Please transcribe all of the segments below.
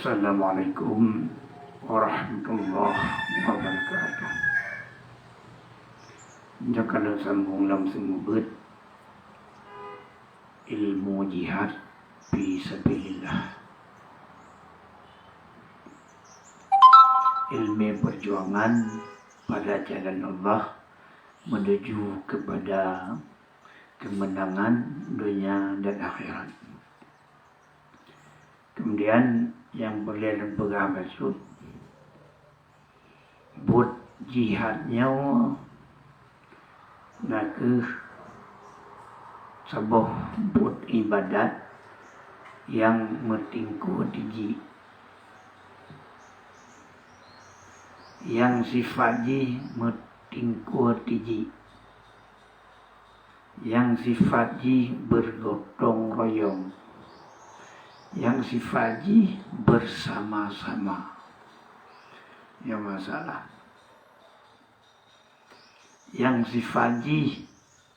Assalamualaikum warahmatullahi wabarakatuh. Jakana sambung lam semubut ilmu jihad fi sabilillah. Ilmu perjuangan pada jalan Allah menuju kepada kemenangan dunia dan akhirat. Kemudian yang berlian pegang maksud buat jihadnya nak sebuah buat ibadat yang metingku tinggi, yang sifatnya metingku tinggi, yang sifatnya bergotong royong, yang sifatnya bersama-sama. Yang masalah yang sifatnya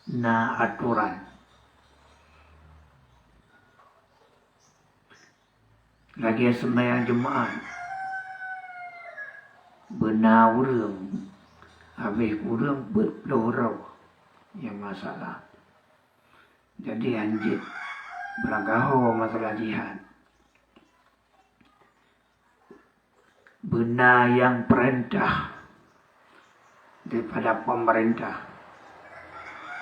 na aturan. Lagi sembahyang Jumaat benar urang habis urang berlorau. Yang masalah jadi anjit beranggaho masalah jihad. Benar yang perintah daripada pemerintah,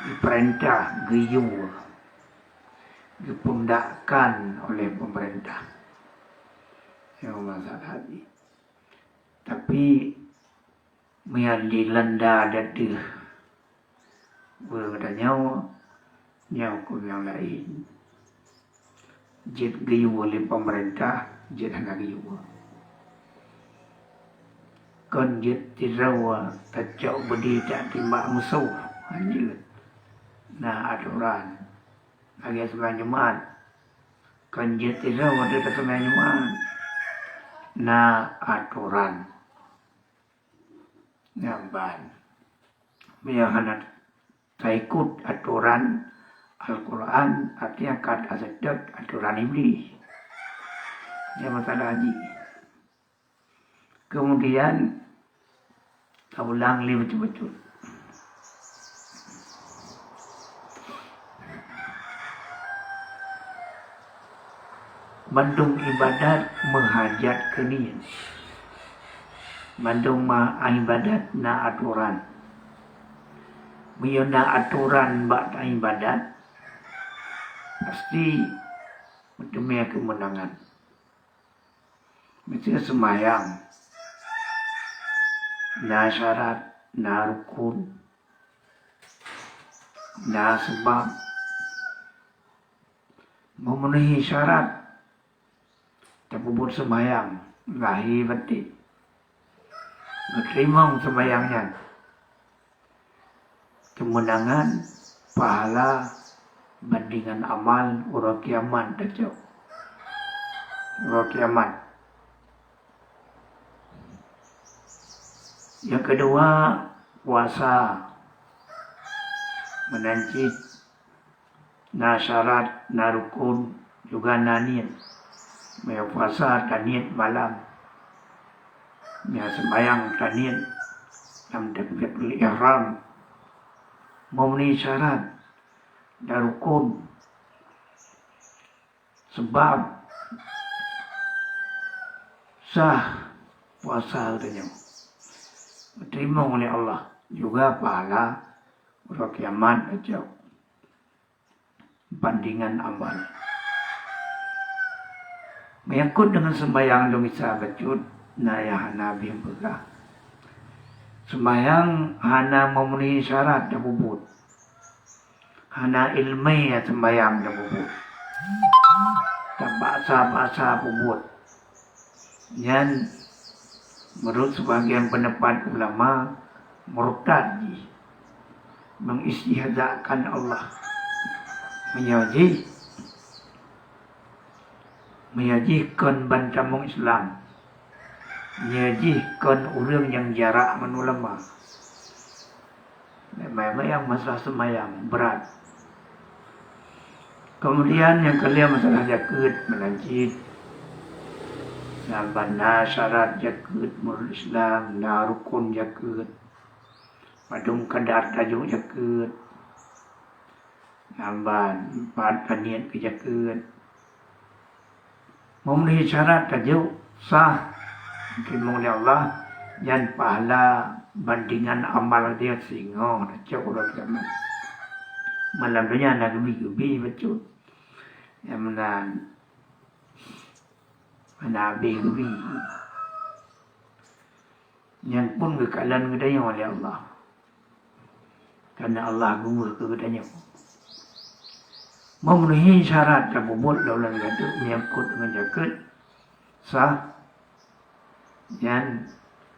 diperintah geyur, dipundakkan oleh pemerintah. Yang masalah ini. Tapi yang dilanda dadih berada nyawa ku yang lain. Jid geyur oleh pemerintah, jid hanya geyur. Kon jid tirawa tacau bedi tak timbak musuh. Anjir. Nah aturan. Lagi sembahyang Jumaat. Kon jid tirawa dia tak sembahyang Jumaat. Nah aturan. Nyamban. Biar tak ikut aturan Al-Quran, artinya kata sedek aturan iblis. Yang masalah haji. Kemudian kita ulang lebih betul-betul. Bandung ibadat menghajat ke niat. Bandung ibadat na aturan. Miyona aturan bak ibadat pasti demi kemenangan. Misalnya sembahyang, na syarat, na rukun, na sebab, memenuhi syarat, terpubur sembahyang, lahir batin, menerima sembahyangnya, kemenangan, pahala, bandingan amal, urut kiamat, tak urut kiamat. Yang kedua, puasa, menancit, na syarat, na rukun, juga na niat. Maya puasa, tak niat malam. Maya sembahyang, tak niat. Dalam takbiratul ihram, memenuhi syarat, na rukun. Sebab sah puasa katanya. Diterima oleh Allah juga pahala urut kiamat aja bandingan amal. Menyangkut dengan sembahyang demi sahabat jud naya Nabi yang pegah. Sembahyang hana memenuhi syarat dan bubut. Hana ilmi ya sembahyang dan bubut. Tak bahasa bubut. Yang menurut sebagian pendapat ulama murtad, mengistihzakan Allah, menyajikan bantamung Islam, menyajikan orang yang jarak menulama. Memang yang masalah sembahyang berat. Kemudian yang kelima masalah zakat, menancit, Bana syarat jakut murul Islam, na rukun jakut, padung kadar tajuk jakut, namban empat niat ke jakut, memenuhi syarat tajuk sah, dimulai Allah, dan pahala bandingan amal dia sehingga tajuk orang kiamat. Malam dunia nak gebi betul, yang mana Nabi yang pun kekalan kedanya oleh Allah, karena Allah gumur ke kedanya memenuhi syarat dan bubut laulan gaduk menyangkut dengan jakut sah dan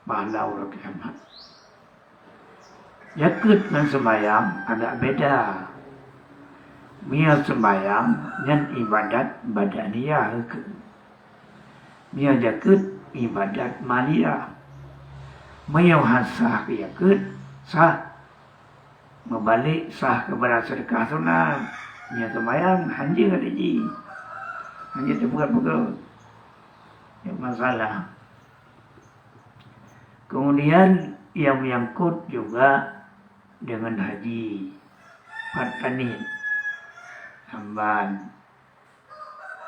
pahala orang kiamat. Jakut dan sembahyang agak beda. Mia sembahyang dan ibadat badaniyah Mia jakut ibadat maliyah. Mia sah jakut sah membalik sah kepada sedekah sunat. Mia sembahyang hanya ada ji. Hanya terbuka-buka. Yang masalah. Kemudian yang menyangkut juga dengan haji. Patani. Hamban.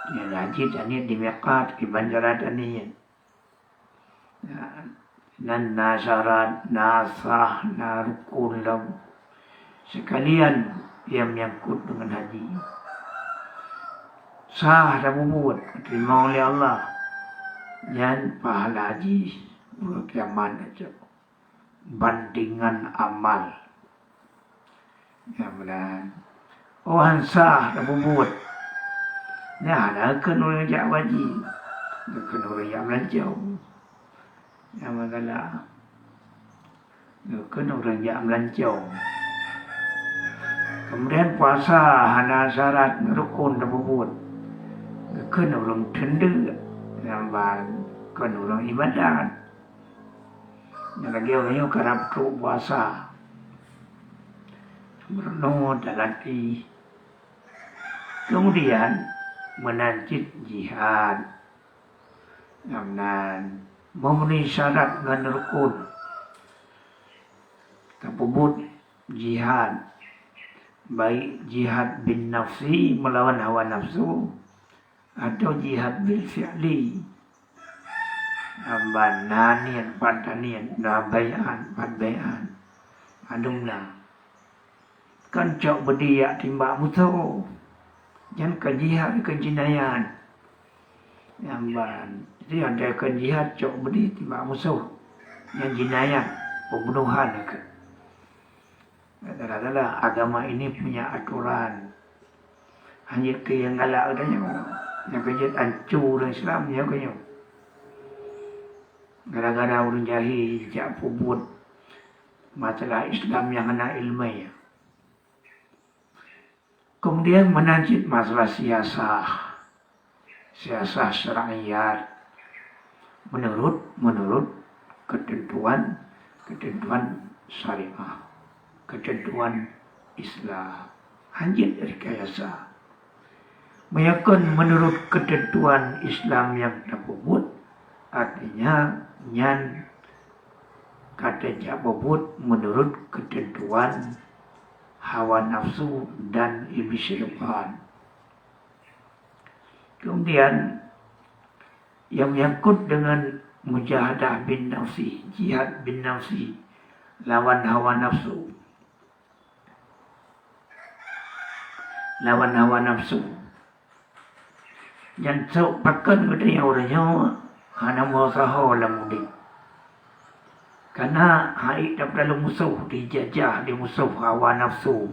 Yang haji tani di miqat di banjaran tani. Dan nasyarat, nasah, narukun lam. Sekalian yang menyangkut dengan haji. Sah dan bubut terima oleh Allah. Dan pahala haji kiamat aja. Bandingan amal. Yang benar. Orang sah dan bubut. Nah, ada kena orang jak wajib. Kena orang yang melancau. Yang masalah. Kena orang yang melancau. Kemudian puasa hana syarat rukun dan bubut. Kena orang tenda. Kena orang ibadat. Yang lagi orang yang kerap puasa. Berenung dan latih. Kemudian menanjid jihad. Dan memenuhi syarat dan rukun. Terbubut jihad. Baik jihad bin nafsi melawan hawa nafsu. Atau jihad bil fi'li. Nanian, padanian, nabayan, padbayan. Adumlah. Kan cok berdiak timbak musuh. Yang ke jihad ke jinayan. Jadi ada ke jihad cok beri timbak musuh. Yang jinayan, pembunuhan ke. Kata-kata agama ini punya aturan. Hanya ke yang galak adanya. Yang kejut hancur Islam ya kaya. Gara-gara orang jahil jak pubut masalah Islam yang kena ilmu. Kemudian menanjid masalah siasah syariat menurut ketentuan syariah, ketentuan Islam. Hanjit rekayasa meyakun menurut ketentuan Islam yang terbubut, artinya nyan kata jak bubut menurut ketentuan hawa nafsu dan iblis syaitan. Kemudian yang menyangkut dengan mujahadah bin nafsi, jihad bin nafsi, lawan hawa nafsu. Lawan hawa nafsu. Yang sok pakan katanya orangnya hana muasaha dalam mudik. Karena haid dalam musuh dijajah di musuh hawa nafsu.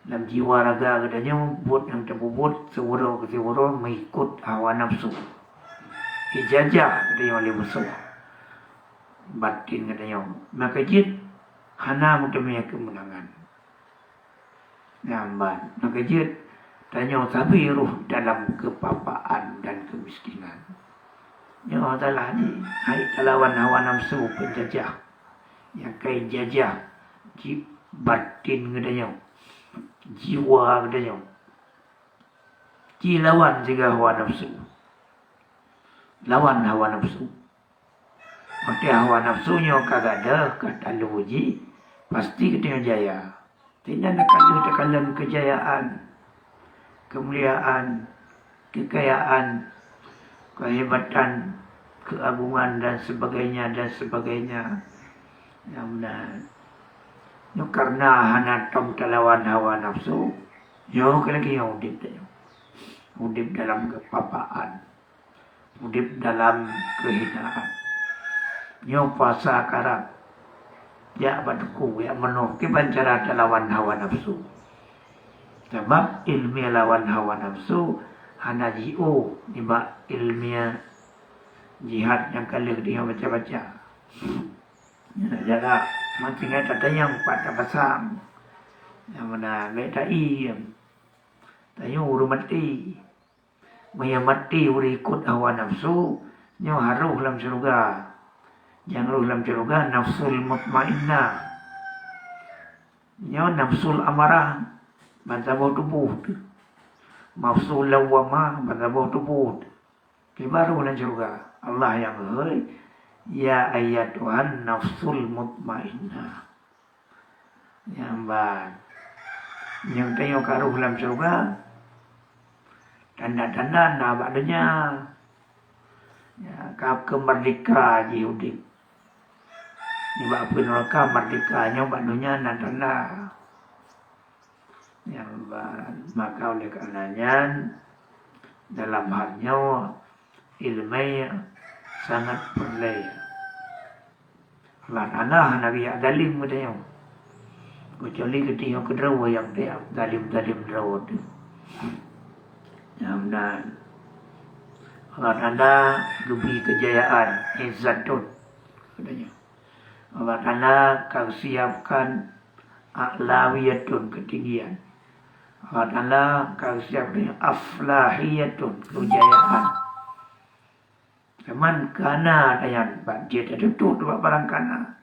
Dalam jiwa raga katanya buat yang terbubut sewara ke sewara mengikut hawa nafsu. Dijajah katanya oleh musuh. Batin katanya. Maka jid hana mutamanya kemenangan. Namban. Maka jid tanya sabiruh dalam kepapaan dan kemiskinan. Ya Allah ni, hai lawan hawa nafsu penjajah. Yang kain jajah, batin katanya. Jiwa katanya. Lawan juga hawa nafsu. lawan hawa nafsu. Mati hawa nafsunya kagak ada kata luji, pasti kita jaya. Tidak ada kekalan kejayaan, kemuliaan, kekayaan, kehebatan, keagungan dan sebagainya. Yang benar. Yo karena hana tom lawan hawa nafsu, yo lagi yang udip dalam kepapaan, udip dalam kehinaan. Yo puasa karab, ya batuku ya menuh kebancara lawan hawa nafsu. Sebab ilmiah lawan hawa nafsu hana jiu niba ilmiah jihad yang kali dia baca-baca. Jadi macam ada yang pada pasang, yang mana mereka tayo urut mati, mati urikut hawa nafsu, nyo haruh dalam surga. Yang ruh dalam surga nafsul mutmainnah. Nyo nafsul amarah bantabuh tubuh. Nafsul lawamah bantabuh tubuh. Kibaru dalam surga. Allah yang hei, ya ayatuhan nafsul mutmainnah. Yang baik. Yang tayo karuh dalam surga. Tanda-tanda nabadanya. Ya, kap kemerdeka Yahudi. Ni apa neraka merdekanya maknanya tanda. Yang maka oleh karenanya dalam halnya ilmu sangat perlu. Allah Nabi dalim dia. Kecuali ketika kedua yang dia dalim drawat. Yang benar. Allah Ta'ala lebih kejayaan, izzatun. Katanya. Allah Ta'ala kau siapkan a'lawiyatun, ketinggian. Allah Ta'ala kau siapkan aflahiyatun, kejayaan. Cuman kana dayan dia ada tutup barang kana.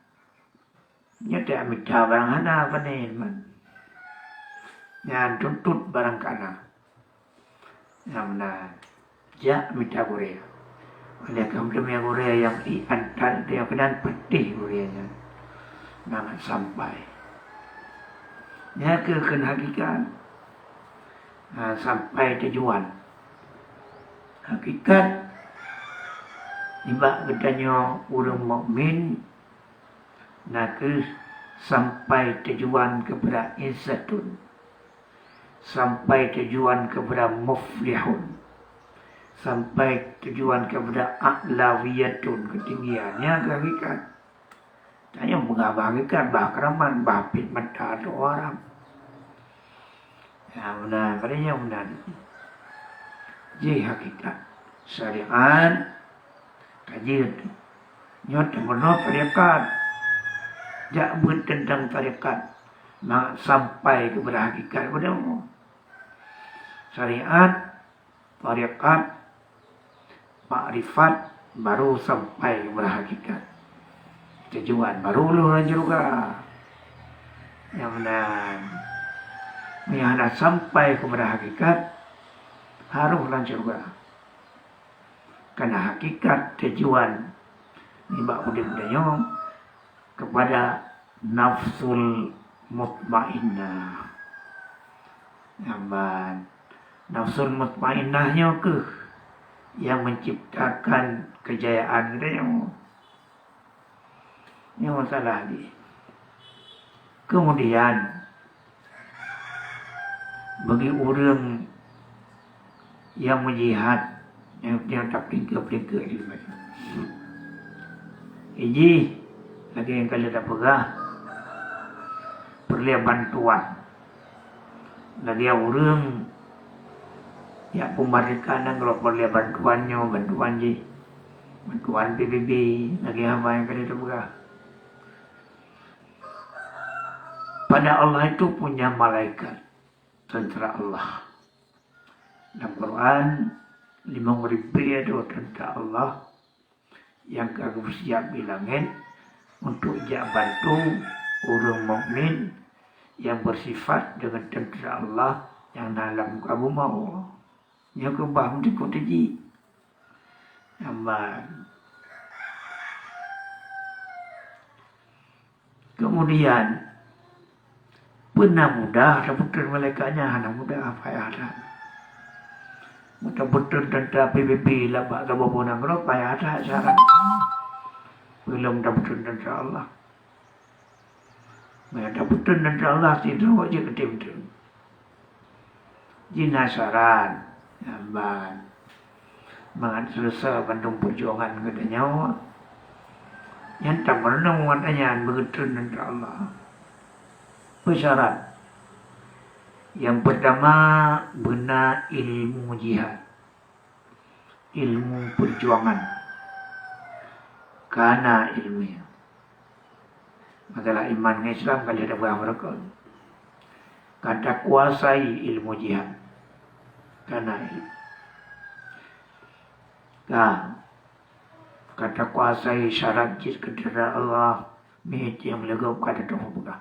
Nyata amita barang hana panen man. Yang tuntut barang kana. Yang benar. Ja mita Korea. Oleh kamu Korea yang diantar dia kedan pedih Koreanya. Nangat sampai. Ya ke hakikat. Sampai tujuan. Hakikat tiba katanya orang mukmin nak sampai tujuan kepada izzatun. Sampai tujuan kepada muflihun. Sampai tujuan kepada a'lawiyatun, ketinggiannya kehakikat. Tanya mengabagikan bahkeraman, bahpit mata atau orang. Ya benar, katanya benar. Jadi hakikat. Syariat, kajian. Nyot menurut tarikat. Jakbut tentang tarikat. Sampai kepada hakikat. Syariat, tarikat, makrifat baru sampai kepada hakikat. Tujuan baru lu juga. Yang benar. Yang sampai kepada hakikat harus lanjut juga. Karena hakikat tujuan nibak udip-udipnya kepada nafsul mutmainnah. Yang benar. Nafsul mutmainnahnya ke yang menciptakan kejayaan kita yang masalah dia. Kemudian bagi orang yang menjihad yang tak pelingkir di mana. Ini lagi yang kalian tak pegah perlu bantuan. Lagi orang ya pemarikan kalau perlu bantuan je. Bantuan PBB lagi apa yang kalian tak pegah. Pada Allah itu punya malaikat tentara Allah. Dalam Quran 5.000 itu tentara Allah yang kagum siap di langit untuk bantu orang mukmin yang bersifat dengan tentara Allah yang dalam kamu mau. Yang kebah untuk kotiji. Amban. Kemudian benar mudah betul malaikatnya anak mudah apa ya ada. Mudah betul tentang PBB lah pak kamu nang ro payah ada syarat. Belum betul tentang Allah. Mereka betul tentang Allah tidur aja betul. Jinasaran, amban. Mangat selesai bandung perjuangan ke nyawa. Yang tak pernah muatnya begitu nanti Allah. Bersyarat. Yang pertama, benar ilmu jihad. Ilmu perjuangan. Karena ilmiah. Masalah iman Islam kali ada buah mereka. Kata kuasai ilmu jihad. Karena ilmu. Kata kuasai syarat jis kedera Allah mihit yang legau kata doa buka.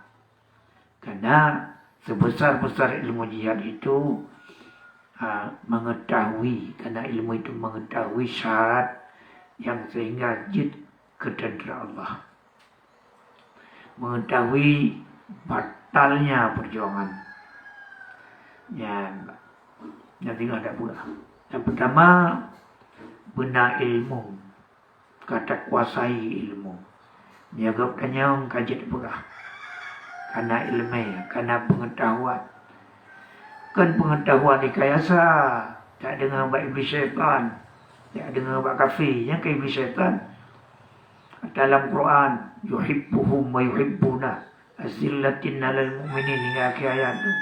Karena sebesar-besar ilmu jihad itu mengetahui, karena ilmu itu mengetahui syarat yang sehingga jid kedera Allah. Mengetahui batalnya perjuangan. Yang tinggal ada pula. Yang pertama, benar ilmu. Kata kuasai ilmu. Niagap tanyang kajian pula. Karena ilmu, karena pengetahuan. Kan pengetahuan dikayasa. Tak dengar baik iblis syaitan. Tak dengar baik kafir. Yang ke iblis syaitan. Dalam Quran, yuhibbuhum wa yuhibbuna. Azillatin alal mu'minin hingga akhir ayat tu.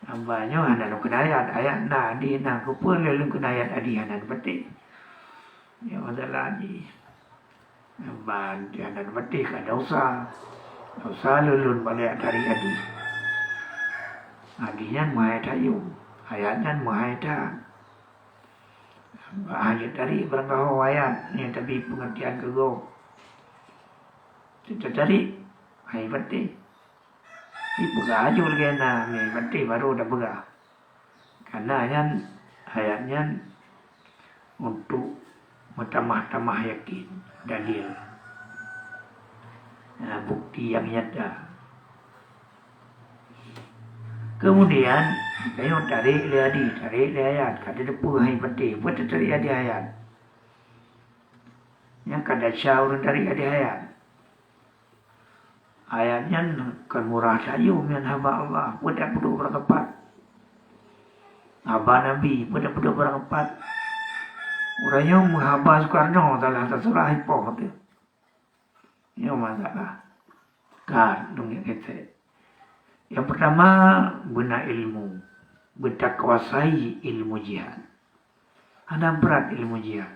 Nampaknya anak lu kena ayat na di na kupun lalu kena ayat adi anak betik. Ya masalah ni. Nampak anak betik ada usah lulun balik dari adi. Adinya mahai tayu, ayatnya mahai ta. Ayat dari berangkau ayat ni tapi pengertian kego. Kita cari ayat betik. Ibu aja lagi na, ni berarti baru dah berah. Karena ayatnya untuk menambah yakin dalil. Bukti yang nyata. Kemudian kayu tarik ayat, kata depu hai berarti, buat tarik ayat. Yang kada syaur tarik ayat. Ayatnya kan murah sayu yang hamba Allah. Pada perlu berkepat. Hamba Nabi pada perlu berkepat. Orangnya menghamba Soekarno dalam terserah hipoh itu. Ini masalah. Kan, dongeng kita. Yang pertama, benar ilmu. Berkuasai ilmu jihad. Ada berat ilmu jihad.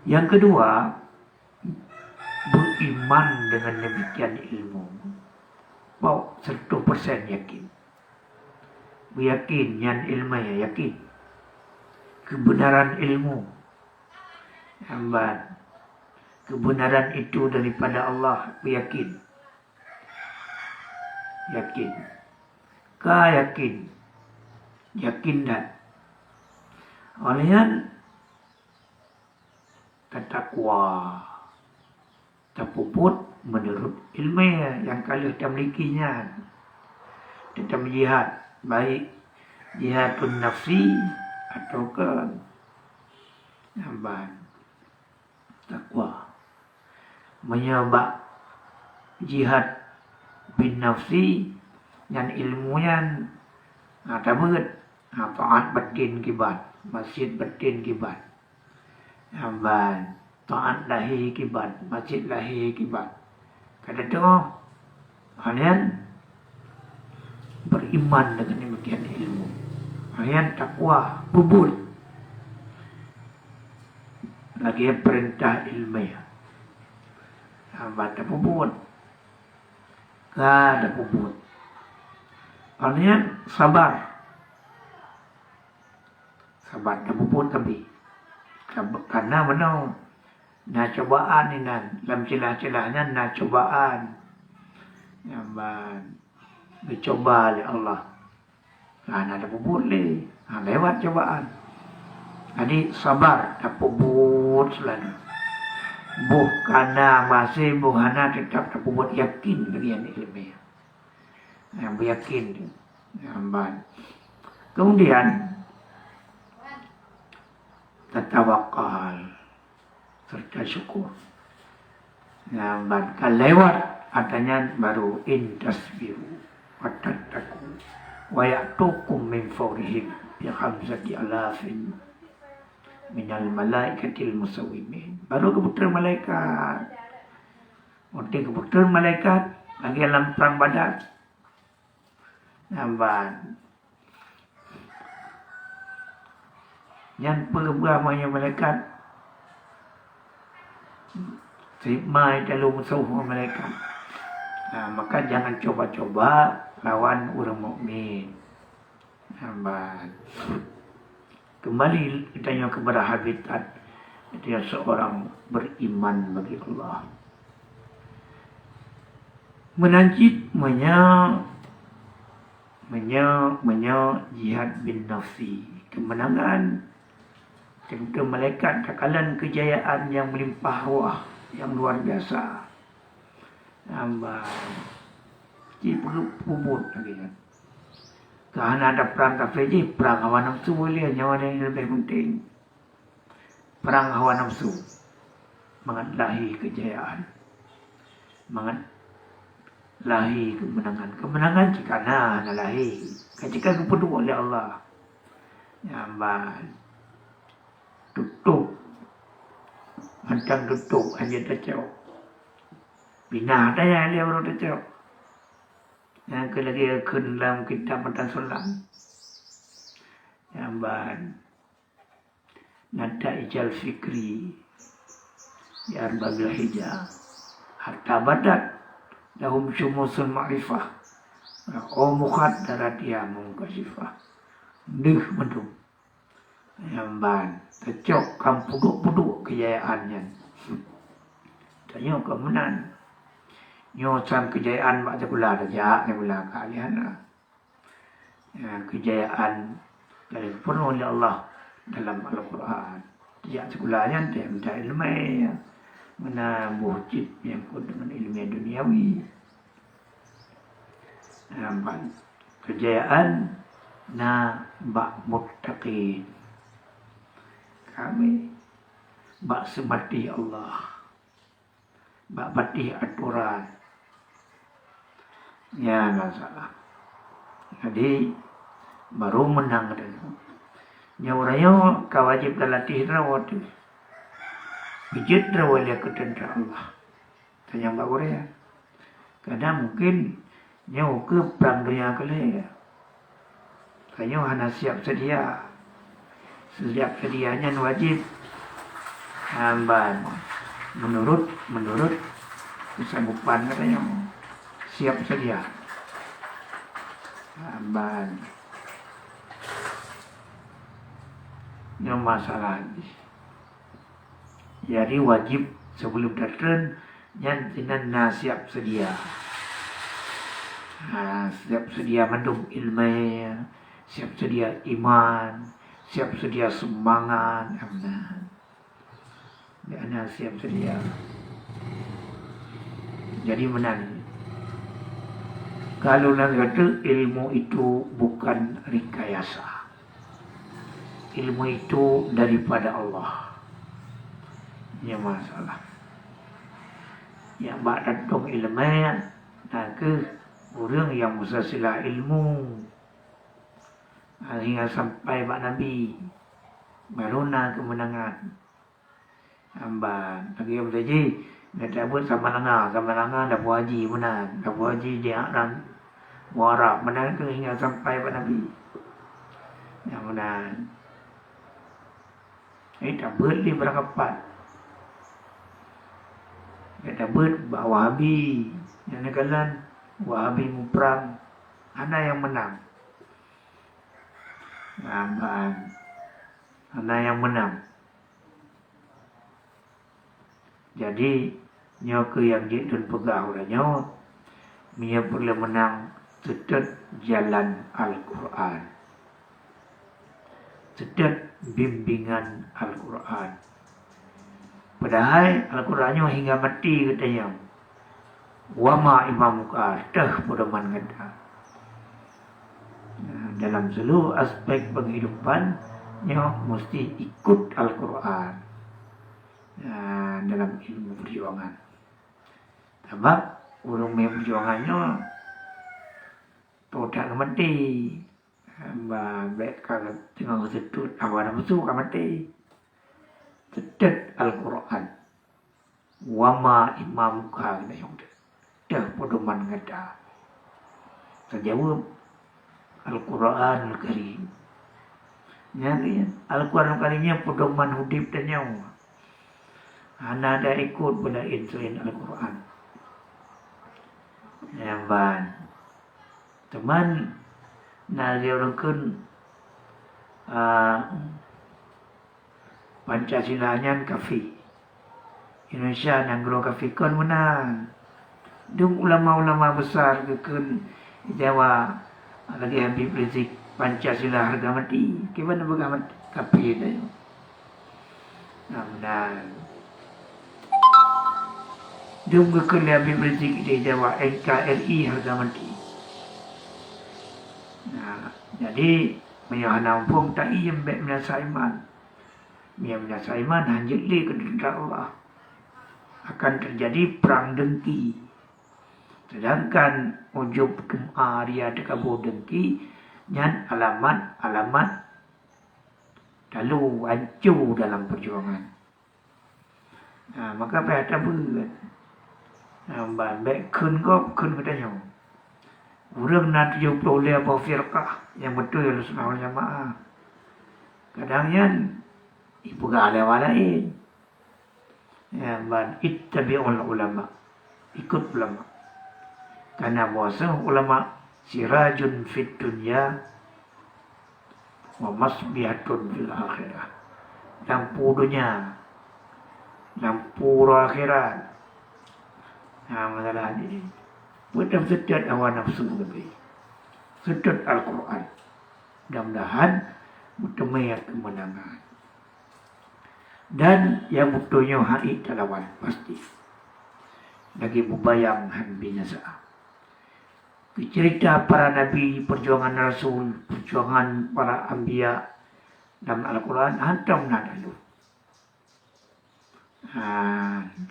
Yang kedua, beriman dengan demikian ilmu. 100% yakin. Yakin yang ilmu ya yakin. Kebenaran ilmu. Hambat. Kebenaran itu daripada Allah, yakin. Yakin. Yakin. Yakin dan. Olehnya takwa. Terpuput menurut ilmu yang kalian milikinya. Tentang jihad. Baik jihadun nafsi atau ke takwa. Menyebab jihad bin nafsi yang ilmunya tabat taat batin kibat. Masjid batin kibat. Taat lahir kibat. Masjid lahir kibat. Kata tu kalian beriman dengan demikian ilmu. Kalian takwa, bubul. Lagi perintah ilmiah. Baca bubul. Ada bubul. Kalian sabar. Sabar dan bubul tapi. Karena benar. Nah cobaan ini dalam celah-celahnya nah cobaan. Dicoba oleh Allah. Ada boleh. lewat cobaan. Jadi sabar, dapat buat selalu. Karena masih buhana tetap dapat buat yakin bagian ilmiah. Yang yakin. Kemudian tatawakal serta syukur. Kalau lewat adanya baru intasbiru wa tattaqu wa ya'tukum min fawrihim bi khamsati alafin minal malaikatil musawwimin. Baru keputusan malaikat. Waktu keputusan malaikat lagi dalam perang Badar. Nampak. Yang pergamanya malaikat terima dalam musuh malaikat. Maka jangan coba-coba lawan orang mukmin. Kembali kita kepada habitat dia seorang beriman bagi Allah. Menanjit jihad bin nafsi. Kemenangan kepada malaikat takalan kejayaan yang melimpah ruah, yang luar biasa. Puput lagi kan. Kerana ada perang kafir je, perang hawa nafsu boleh, nyawa yang lebih penting. Perang hawa nafsu mengadlahi kejayaan, mengadlahi kemenangan. Kemenangan jika nalahi, ketika kepedu oleh Allah. Tutup, macam tutup hanya tercau. Bina ada yang dia baru tercau. Yang lagi ke dalam kitab Matan Sulam. Yang nada ijal fikri ya arbabil hijab hatta badat lahum syumusul ma'rifah o mukhaddarat ya mungkasifah dih mendung yang kecok kampuduk-puduk kejayaannya tanya kemenan nyosan kejayaan mak sekula saja sekula kalian kejayaan dari penuh oleh Allah dalam Al-Quran. Tidak sekolahnya minta ilmu mana wujud yang kau dengan ilmu duniawi. Kejayaan bak muttaqin. Kami bak semati Allah. Bak patih aturan. Ya masalah. Jadi baru menang dan nyawranya kawajib latih rawat. Bijit rawat dia ketentang Allah. Tanya Mbak Korea. Kadang mungkin nyaw ke perang dunia kali. Tanya hana siap sedia. Siap sedianya wajib. Hamban. Menurut kesanggupan katanya siap sedia. Hamban. Yang masalah jadi wajib sebelum datang yang tidak siap sedia. Siap sedia mendung ilmu, siap sedia iman, siap sedia semangat. Dia siap sedia. Jadi menang. Kalau nak kata ilmu itu bukan rekayasa. Ilmu itu daripada Allah. Ini masalah. Yang bak datang ilmu ke orang yang musasilah ilmu hingga sampai bak Nabi baru nak kemenangan. Amban lagi yang berjanji nak buat sama langa dah buat haji menang, dah buat haji dia dan muarab menang ke hingga sampai bak Nabi. Yang menang. Tak beli berangkapat. Tak beli Wahabi. Yang negara Wahabi perang. Ana yang menang. Ana yang menang. Jadi nyawa yang jitun pegah orangnya. Dia boleh menang tetap jalan Al-Quran. sedap bimbingan Al-Quran. Padahal Al-Qurannya hingga mati katanya. Wama imamuka dah pedoman kata. Dalam seluruh aspek penghidupannya mesti ikut Al-Quran dalam ilmu perjuangan. Sebab urung perjuangannya tidak mati. Baik kalau tengah sedut awal musuh kan mati. Sedut Al-Quran. Wama imamuka kata yang dah pedoman kata. Terjawab Al-Quran Al-Karim. Al-Quran Al-Karimnya pedoman hidup dan nyawa. Anda ada ikut pada selain Al-Quran. Yang teman naziorkan Pancasilanya kafi. Indonesia nanggro kafi kon menang. Dung ulama-ulama besar kekun Jawa lagi Habib Rizik Pancasila harga mati. Gimana bagaimana kapi itu? Nah, dung kekun Habib Rizik di Jawa NKRI harga mati. Nah, jadi menyahana pun tak iya mbak menasa iman. Yang menasa iman hanya li kehendak Allah. Akan terjadi perang dengki. Sedangkan ujub dia dekabo dengki nyan alamat lalu hancur dalam perjuangan. Nah, maka pada bulan baik kun katanya. Urang nak 70 apa firqah yang betul ya Rasulullah jamaah. Kadangnya ibu gale walain. Ya ittabi'ul ulama. Ikut ulama. Karena bahasa ulama sirajun fit dunya wa masbihatun fil akhirah. Lampu dunia, lampu akhirat. Nah, masalah ini. Bukan sedot hawa nafsu lebih. Sedot Al-Quran. Mudah-mudahan bertemu kemenangan. Dan yang butuhnya hari talawan pasti. Lagi bubayang han binasa. Cerita para nabi, perjuangan rasul, perjuangan para anbiya dalam Al-Quran hantam nadalu.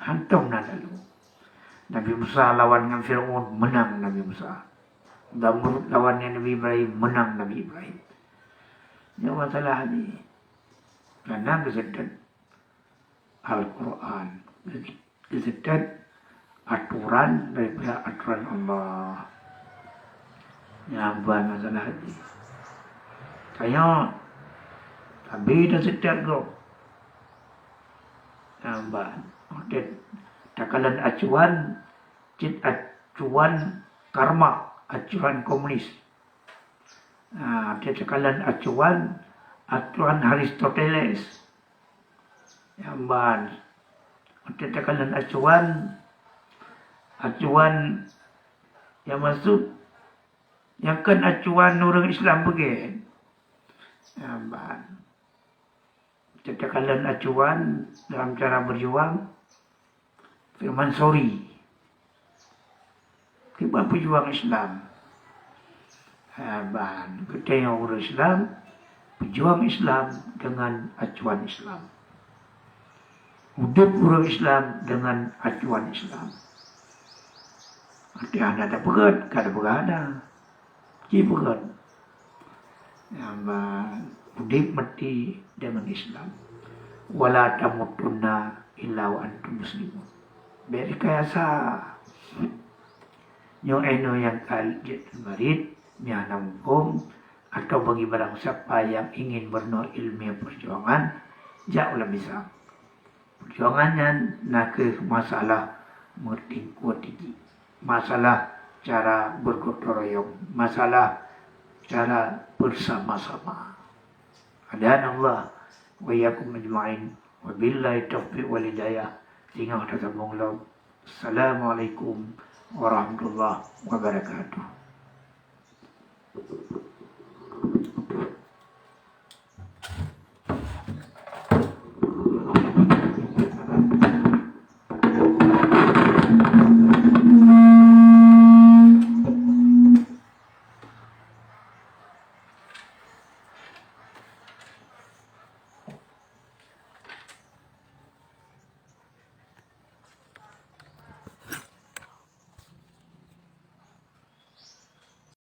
Hantam nadalu. Nabi Musa lawan dengan Fir'aun, menang Nabi Musa. Namrud lawan Nabi Ibrahim, menang Nabi Ibrahim. Ini masalah ini. Karena kesedat Al-Quran. Kesedat aturan daripada aturan Allah. Yang masalah ini. Kaya tapi dah sedar kau. Nampak. Takalan acuan, acuan karma, acuan komunis. Takalan acuan Aristoteles. Nampak. Takalan acuan yang masuk. Yang kan acuan orang Islam bagian. Takalan acuan dalam cara berjuang. Firman sorry. Kita berjuang Islam. Kita yang orang Islam. Berjuang Islam dengan acuan Islam. Hidup orang Islam dengan acuan Islam. Ada ada pegat, kada berada. Cipukan. Hidup mati dengan Islam. Wala tamutunna illa wa antum muslimun. Berkayasa. Yung eno yang kalit marit, niya nampung, atau bagi barang siapa yang ingin berno ilmiah perjuangan, jauh lebih bisa. Perjuangannya nak ke masalah mertingkuat tinggi. Masalah cara bergotong royong, masalah cara bersama-sama. Adhan Allah wa iyyakum ajma'in wa billahi taufiq wal hidayah. Tinggal kita sambung lagi. Assalamualaikum warahmatullahi wabarakatuh.